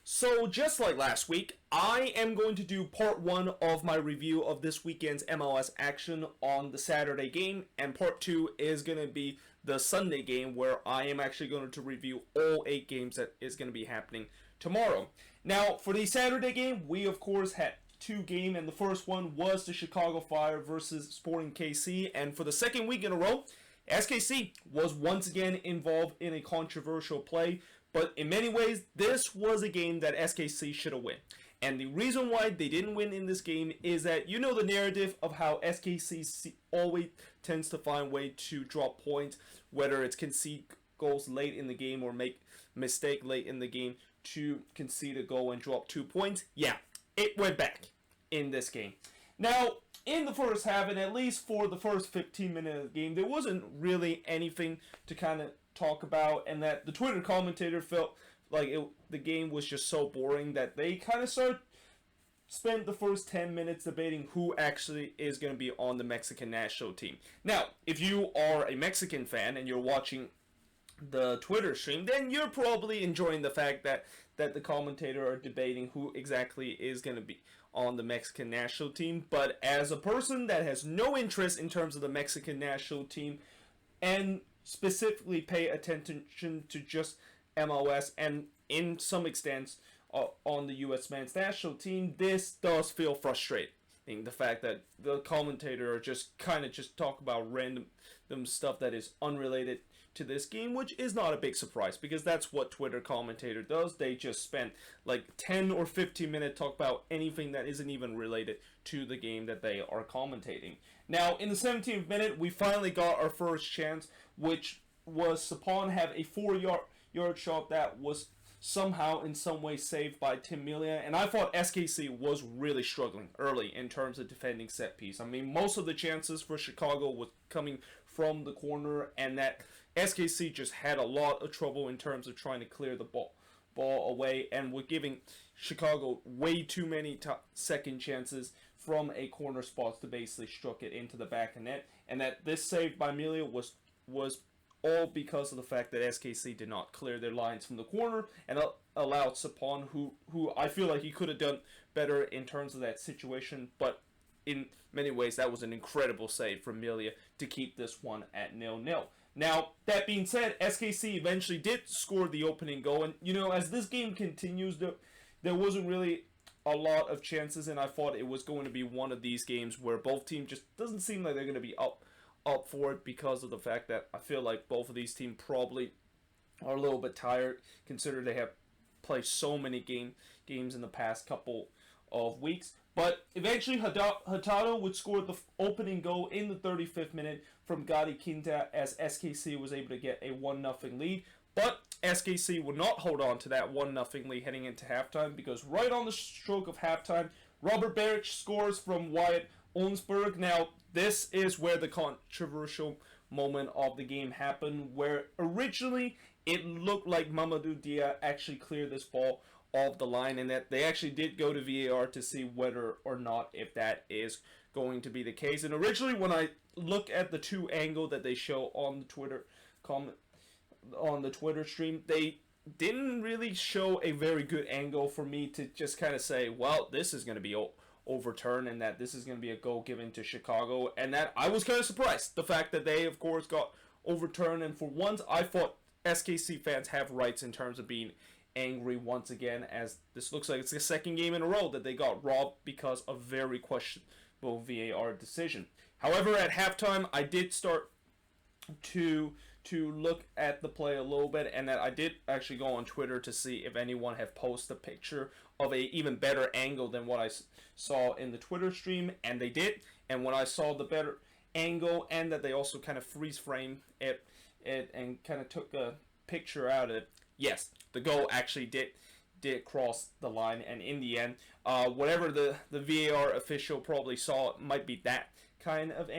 So, just like last week, I am going to do part one of my review of this weekend's MLS action on the Saturday game, and part two is going to be the Sunday game, where I am actually going to review all 8 games that is going to be happening tomorrow. Now, for the Saturday game, we of course had 2 games, and the first one was the Chicago Fire versus Sporting KC, and for the second week in a row, SKC was once again involved in a controversial play, but in many ways, this was a game that SKC should have won. And the reason why they didn't win in this game is that you know the narrative of how SKC always tends to find a way to drop points, whether it's concede goals late in the game or make mistake late in the game to concede a goal and drop 2 points. Yeah, it went back in this game. Now, in the first half, and at least for the first 15 minutes of the game, there wasn't really anything to kind of talk about, and that the Twitter commentator felt like the game was just so boring that they kind of spent the first 10 minutes debating who actually is going to be on the Mexican national team. Now, if you are a Mexican fan and you're watching the Twitter stream, then you're probably enjoying the fact that the commentator are debating who exactly is going to be on the Mexican national team. But as a person that has no interest in terms of the Mexican national team and specifically pay attention to just MLS and in some extent on the U.S. men's national team, this does feel frustrating. The fact that the commentator just talk about random stuff that is unrelated to this game, which is not a big surprise because that's what Twitter commentator does. They just spend like 10 or 15 minutes talk about anything that isn't even related to the game that they are commentating. Now, in the 17th minute, we finally got our first chance, which was Sapon have a 4-yard shot that was somehow in some way saved by Tim Melia, and I thought SKC was really struggling early in terms of defending set piece. I mean, most of the chances for Chicago was coming from the corner, and that SKC just had a lot of trouble in terms of trying to clear the ball away, and were giving Chicago way too many second chances from a corner spot to basically struck it into the back of net, and that this save by Melia was all because of the fact that SKC did not clear their lines from the corner and allowed Sapon, who I feel like he could have done better in terms of that situation, but in many ways that was an incredible save from Melia to keep this one at 0-0. Now, that being said, SKC eventually did score the opening goal, and as this game continues, there wasn't really a lot of chances, and I thought it was going to be one of these games where both teams just doesn't seem like they're going to be up for it because of the fact that I feel like both of these teams probably are a little bit tired, considering they have played so many games in the past couple of weeks. But eventually Hurtado would score the opening goal in the 35th minute from Gadi Quinta as SKC was able to get a 1-0 lead. But SKC would not hold on to that 1-0 lead heading into halftime, because right on the stroke of halftime, Robert Beric scores from Wyatt Onsberg. Now, this is where the controversial moment of the game happened, where originally it looked like Mamadou Dia actually cleared this ball off the line, and that they actually did go to VAR to see whether or not if that is going to be the case. And originally, when I look at the 2 angle that they show on the Twitter stream, they didn't really show a very good angle for me to just kind of say, well, this is going to be overturned and that this is going to be a goal given to Chicago, and that I was kind of surprised the fact that they of course got overturned. And for once, I thought SKC fans have rights in terms of being angry once again, as this looks like it's the second game in a row that they got robbed because of very questionable VAR decision. However, at halftime, I did start to look at the play a little bit, and that I did actually go on Twitter to see if anyone had posted a picture of a even better angle than what I saw in the Twitter stream, and they did. And when I saw the better angle, and that they also kind of freeze frame it and kind of took a picture out of it, yes, the goal actually did cross the line, and in the end, whatever the VAR official probably saw, it might be that kind of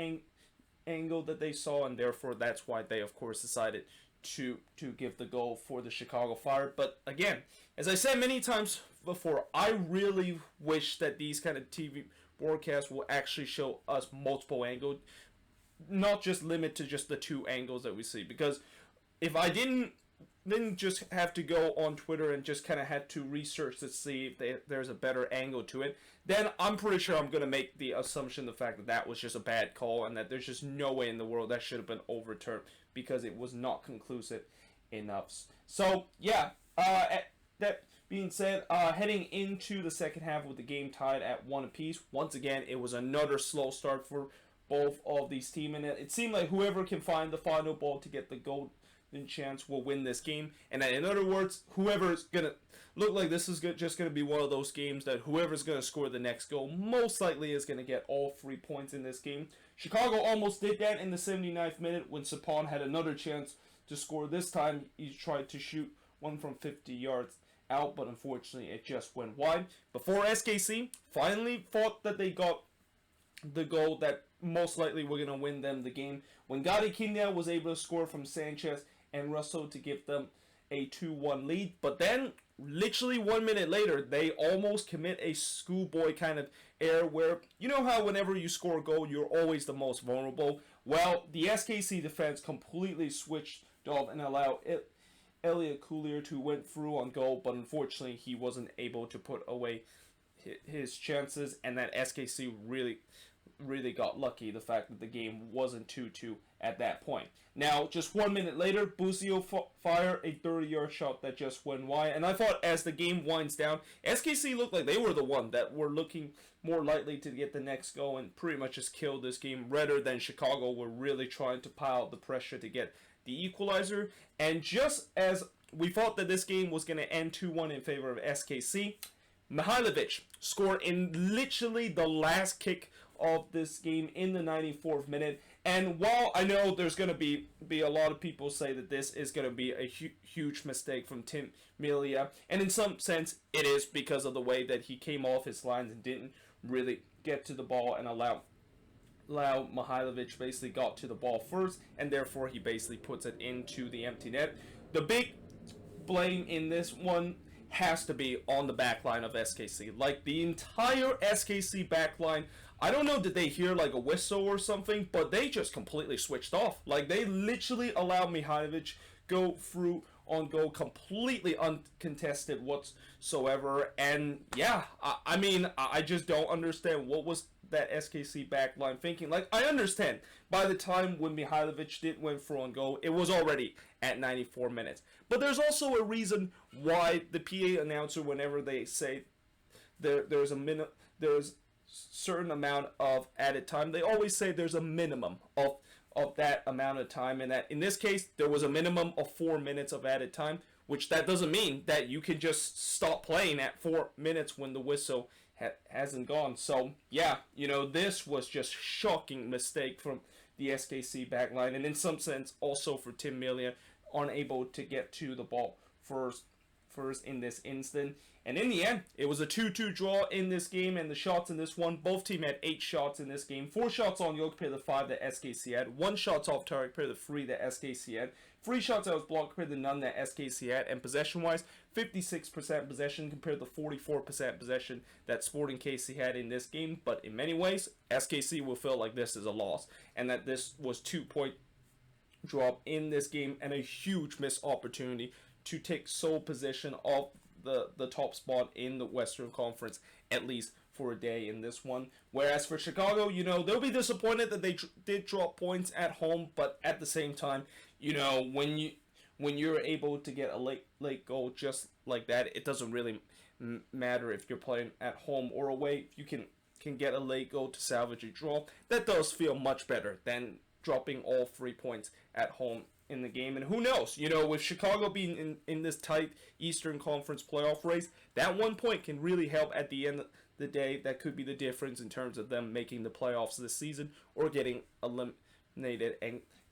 angle that they saw, and therefore that's why they of course decided to give the goal for the Chicago Fire. But again, as I said many times before, I really wish that these kind of TV broadcasts will actually show us multiple angles, not just limit to just the 2 angles that we see, because if I didn't didn't just have to go on Twitter and just kind of had to research to see if there's a better angle to it, then I'm pretty sure I'm going to make the assumption, the fact that that was just a bad call and that there's just no way in the world that should have been overturned because it was not conclusive enough. So, yeah, that being said, heading into the second half with the game tied at 1 apiece, once again, it was another slow start for both of these teams, and it seemed like whoever can find the final ball to get the golden chance will win this game. And in other words, whoever's going to look like this is just going to be one of those games that whoever's going to score the next goal most likely is going to get all 3 points in this game. Chicago almost did that in the 79th minute when Sapon had another chance to score. This time he tried to shoot one from 50 yards out, but unfortunately it just went wide. Before SKC finally thought that they got the goal that most likely were going to win them the game, when Gadi Kindia was able to score from Sanchez and Russell to give them a 2-1 lead. But then, literally 1 minute later, they almost commit a schoolboy kind of error where, you know how whenever you score a goal, you're always the most vulnerable? Well, the SKC defense completely switched off and allowed Elliot Coulier to went through on goal, but unfortunately he wasn't able to put away his chances, and that SKC really got lucky, the fact that the game wasn't 2-2 at that point. Now, just 1 minute later, Busio fired a 30-yard shot that just went wide, and I thought as the game winds down, SKC looked like they were the one that were looking more likely to get the next goal and pretty much just kill this game, rather than Chicago were really trying to pile the pressure to get the equalizer. And just as we thought that this game was going to end 2-1 in favor of SKC, Mihailovic scored in literally the last kick of this game in the 94th minute. And while I know there's going to be a lot of people say that this is going to be a huge mistake from Tim Melia, and in some sense it is, because of the way that he came off his lines and didn't really get to the ball and allow Mihailovic basically got to the ball first, and therefore he basically puts it into the empty net. The big blame in this one has to be on the back line of SKC. Like, the entire SKC back line, I don't know, did they hear like a whistle or something, but they just completely switched off. Like, they literally allowed Mihailovic go through on goal completely uncontested whatsoever. And yeah, I mean, I just don't understand what was that SKC back line thinking. Like, I understand by the time when Mihailovic did win through on goal, it was already at 94 minutes. But there's also a reason why the PA announcer, whenever they say there's certain amount of added time, they always say there's a minimum of that amount of time, and that in this case there was a minimum of 4 minutes of added time, which that doesn't mean that you can just stop playing at 4 minutes when the whistle hasn't gone. So yeah, you know, this was just shocking mistake from the SKC backline, and in some sense also for Tim Melia, unable to get to the ball first in this instant. And in the end, it was a 2-2 draw in this game, and the shots in this one, both teams had 8 shots in this game. 4 shots on goal compared to 5 that SKC had. 1 shots off target compared to 3 that SKC had. 3 shots that was blocked compared to none that SKC had. And possession-wise, 56% possession compared to 44% possession that Sporting KC had in this game. But in many ways, SKC will feel like this is a loss, and that this was 2-point drop in this game and a huge missed opportunity to take sole possession of the top spot in the Western Conference, at least for a day in this one. Whereas for Chicago, you know, they'll be disappointed that they did drop points at home, but at the same time, you know, when you're able to get a late goal just like that, it doesn't really matter if you're playing at home or away. If you can get a late goal to salvage a draw, that does feel much better than dropping all 3 points at home in the game. And who knows, you know, with Chicago being in this tight Eastern Conference playoff race, that 1 point can really help at the end of the day. That could be the difference in terms of them making the playoffs this season or getting eliminated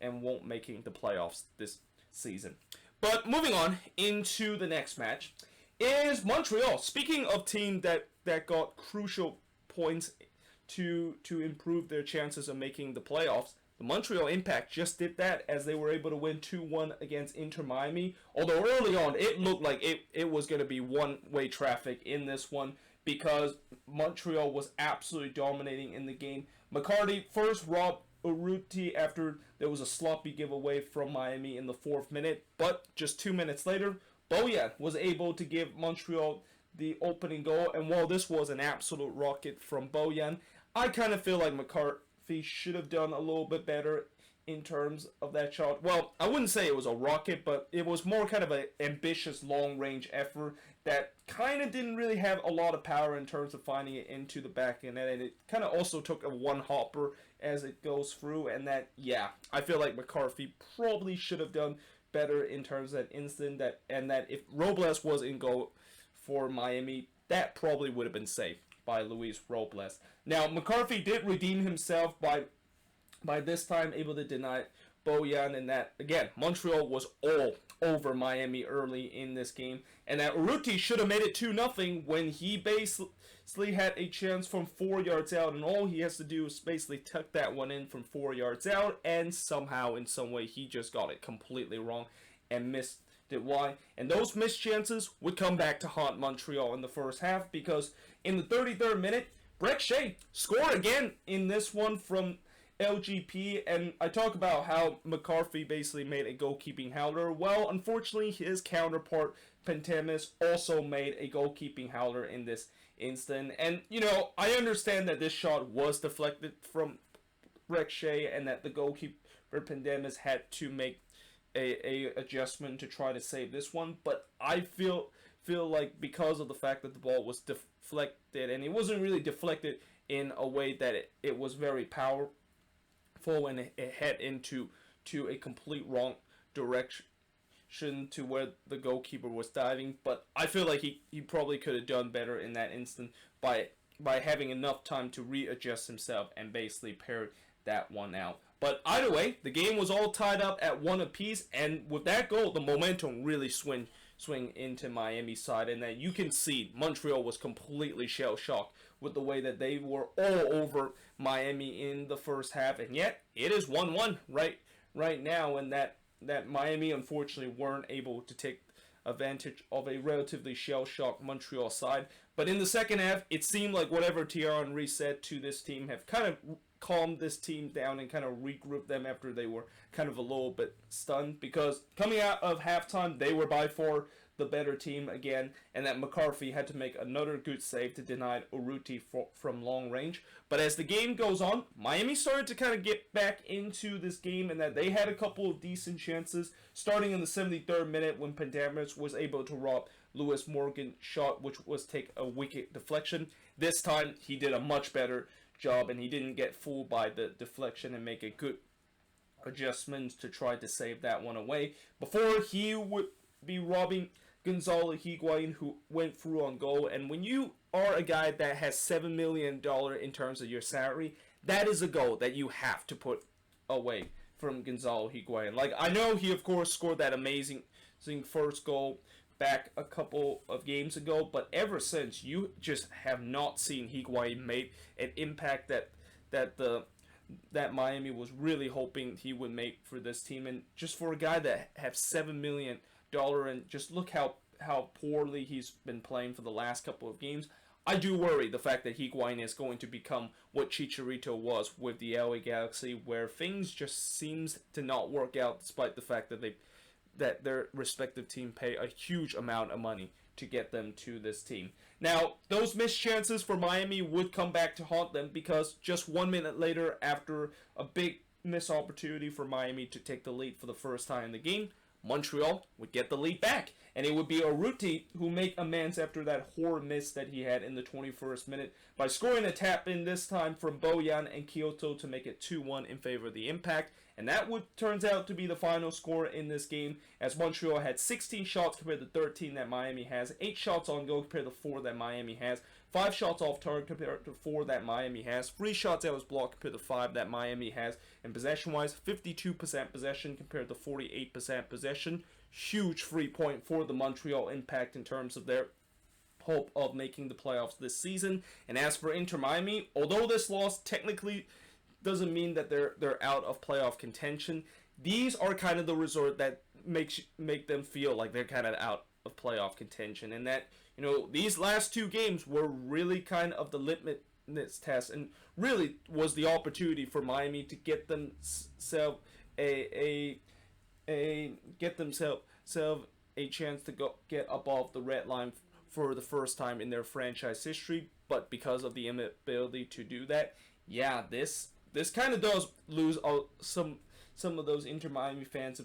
and won't making the playoffs this season. But moving on into the next match is Montreal. Speaking of team that got crucial points to improve their chances of making the playoffs, the Montreal Impact just did that, as they were able to win 2-1 against Inter Miami. Although early on, it looked like it was going to be one-way traffic in this one, because Montreal was absolutely dominating in the game. McCarty first robbed Urruti after there was a sloppy giveaway from Miami in the 4th minute. But just 2 minutes later, Bojan was able to give Montreal the opening goal. And while this was an absolute rocket from Bojan, I kind of feel like McCarthy should have done a little bit better in terms of that shot. Well, I wouldn't say it was a rocket, but it was more kind of an ambitious long-range effort that kind of didn't really have a lot of power in terms of finding it into the back of the net, and it kind of also took a one-hopper as it goes through, and that, yeah, I feel like McCarthy probably should have done better in terms of that instant, and that if Robles was in goal for Miami, that probably would have been saved by Luis Robles. Now, McCarthy did redeem himself by this time able to deny Bojan, and that, again, Montreal was all over Miami early in this game, and that Urruti should have made it 2-0 when he basically had a chance from 4 yards out, and all he has to do is basically tuck that one in from 4 yards out, and somehow, in some way, he just got it completely wrong and missed it wide. And those missed chances would come back to haunt Montreal in the first half, because in the 33rd minute, Brek Shea scored again in this one from LGP, and I talk about how McCarthy basically made a goalkeeping howler. Well, unfortunately, his counterpart, Pentemis, also made a goalkeeping howler in this instant. And, you know, I understand that this shot was deflected from Brek Shea and that the goalkeeper, Pentemis, had to make a adjustment to try to save this one, but I feel like because of the fact that the ball was deflected, and it wasn't really deflected in a way that it was very powerful, and it head into a complete wrong direction to where the goalkeeper was diving. But I feel like he probably could have done better in that instant by having enough time to readjust himself and basically pair that one out. But either way, the game was all tied up at 1 apiece, and with that goal, the momentum really swing into Miami's side, and that you can see Montreal was completely shell-shocked with the way that they were all over Miami in the first half, and yet it is 1-1 right now, and that Miami unfortunately weren't able to take advantage of a relatively shell-shocked Montreal side. But in the second half, it seemed like whatever Thierry Henry said to this team have kind of calmed this team down and kind of regrouped them after they were kind of a little bit stunned, because coming out of halftime, they were by far the better team again, and that McCarthy had to make another good save to deny Urruti from long range. But as the game goes on, Miami started to kind of get back into this game, and that they had a couple of decent chances, starting in the 73rd minute when Pentemis was able to rob Lewis Morgan's shot, which was take a wicket deflection. This time, he did a much better job, and he didn't get fooled by the deflection and make a good adjustments to try to save that one away before he would be robbing Gonzalo Higuain, who went through on goal. And when you are a guy that has $7 million in terms of your salary, that is a goal that you have to put away from Gonzalo Higuain. Like, I know he of course scored that amazing first goal back a couple of games ago, but ever since, you just have not seen Higuain make an impact that Miami was really hoping he would make for this team. And just for a guy that have $7 million, and just look how poorly he's been playing for the last couple of games, I do worry the fact that Higuain is going to become what Chicharito was with the LA Galaxy, where things just seems to not work out despite the fact that their respective team pay a huge amount of money to get them to this team. Now, those missed chances for Miami would come back to haunt them, because just 1 minute later, after a big missed opportunity for Miami to take the lead for the first time in the game, Montreal would get the lead back, and it would be Urruti who make amends after that horror miss that he had in the 21st minute by scoring a tap-in this time from Bojan and Kyoto to make it 2-1 in favor of the Impact. And that turns out to be the final score in this game, as Montreal had 16 shots compared to 13 that Miami has, 8 shots on goal compared to 4 that Miami has, 5 shots off target compared to 4 that Miami has, 3 shots that was blocked compared to 5 that Miami has, and possession-wise, 52% possession compared to 48% possession. Huge free point for the Montreal Impact in terms of their hope of making the playoffs this season. And as for Inter Miami, although this loss technically doesn't mean that they're out of playoff contention, these are kind of the resort that make them feel like they're kind of out of playoff contention, and that, you know, these last 2 games were really kind of the this test, and really was the opportunity for Miami to get themselves get themselves a chance to go get above the red line for the first time in their franchise history. But because of the inability to do that, yeah, this kind of does lose some of those Inter Miami fans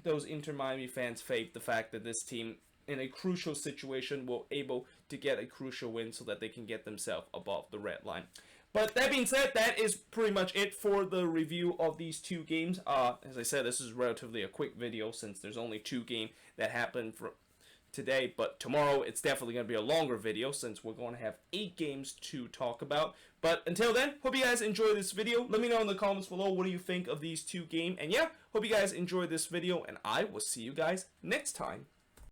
those Inter Miami fans fake the fact that this team in a crucial situation will able to get a crucial win so that they can get themselves above the red line. But that being said, that is pretty much it for the review of these two games. As I said, this is relatively a quick video since there's only two games that happened for today. But tomorrow, it's definitely going to be a longer video since we're going to have 8 games to talk about. But until then, hope you guys enjoy this video. Let me know in the comments below what do you think of these two games. And yeah, hope you guys enjoy this video, and I will see you guys next time.